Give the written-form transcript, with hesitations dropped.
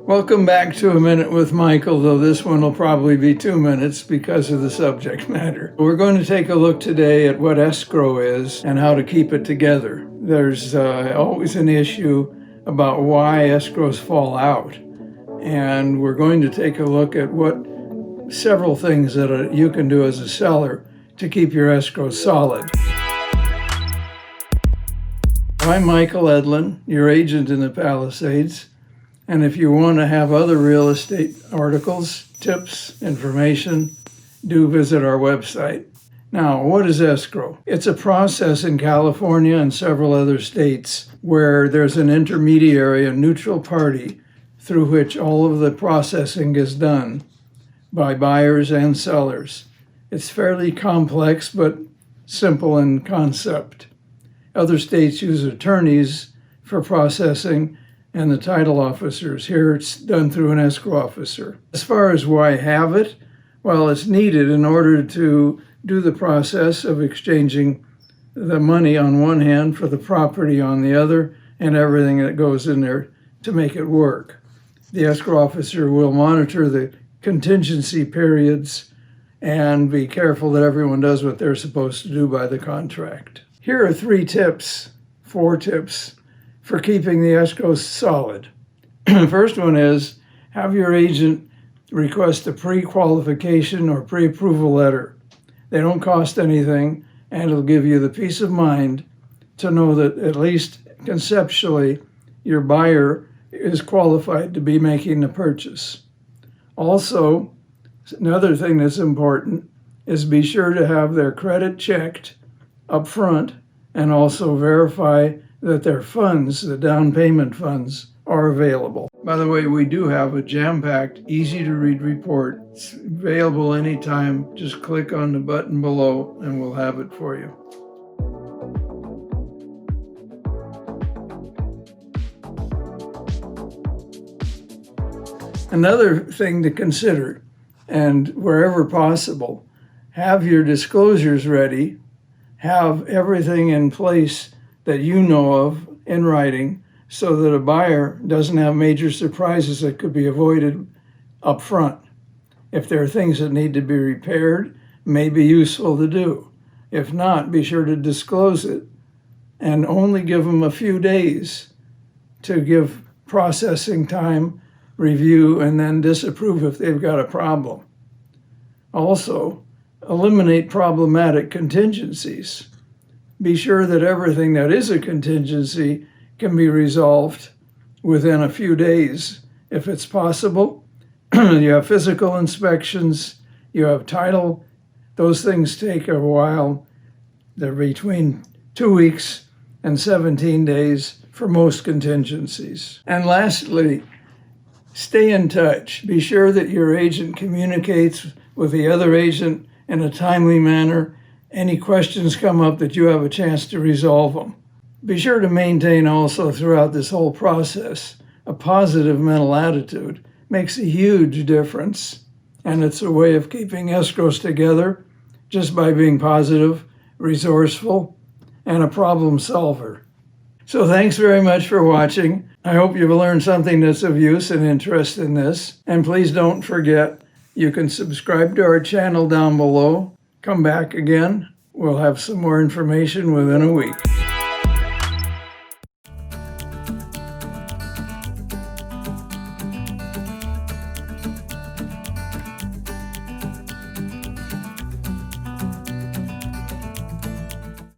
Welcome back to A Minute with Michael, though this one will probably be 2 minutes because of the subject matter. We're going to take a look today at what escrow is and how to keep it together. There's always an issue about why escrows fall out. And we're going to take a look at several things that you can do as a seller to keep your escrow solid. I'm Michael Edlen, your agent in the Palisades. And if you want to have other real estate articles, tips, information, do visit our website. Now, what is escrow? It's a process in California and several other states where there's an intermediary, a neutral party, through which all of the processing is done by buyers and sellers. It's fairly complex, but simple in concept. Other states use attorneys for processing and the title officers. Here it's done through an escrow officer. As far as why have it, well, it's needed in order to do the process of exchanging the money on one hand for the property on the other and everything that goes in there to make it work. The escrow officer will monitor the contingency periods and be careful that everyone does what they're supposed to do by the contract. Here are 4 tips for keeping the escrow solid. The first one is have your agent request a pre-qualification or pre-approval letter. They don't cost anything, and it'll give you the peace of mind to know that at least conceptually your buyer is qualified to be making the purchase. Also, another thing that's important is be sure to have their credit checked up front and also verify that their funds, the down payment funds, are available. By the way, we do have a jam-packed, easy-to-read report. It's available anytime. Just click on the button below and we'll have it for you. Another thing to consider, and wherever possible, have your disclosures ready, have everything in place that you know of in writing so that a buyer doesn't have major surprises that could be avoided up front. If there are things that need to be repaired, may be useful to do. If not, be sure to disclose it and only give them a few days to give processing time, review, and then disapprove if they've got a problem. Also, eliminate problematic contingencies. Be sure that everything that is a contingency can be resolved within a few days. If it's possible, you have physical inspections, you have title. Those things take a while. They're between 2 weeks and 17 days for most contingencies. And lastly, stay in touch. Be sure that your agent communicates with the other agent in a timely manner. Any questions come up that you have a chance to resolve them. Be sure to maintain also throughout this whole process a positive mental attitude. Makes a huge difference, and it's a way of keeping escrows together just by being positive, resourceful, and a problem solver. So thanks very much for watching. I hope you've learned something that's of use and interest in this. And please don't forget, you can subscribe to our channel down below. Come back again. We'll have some more information within a week.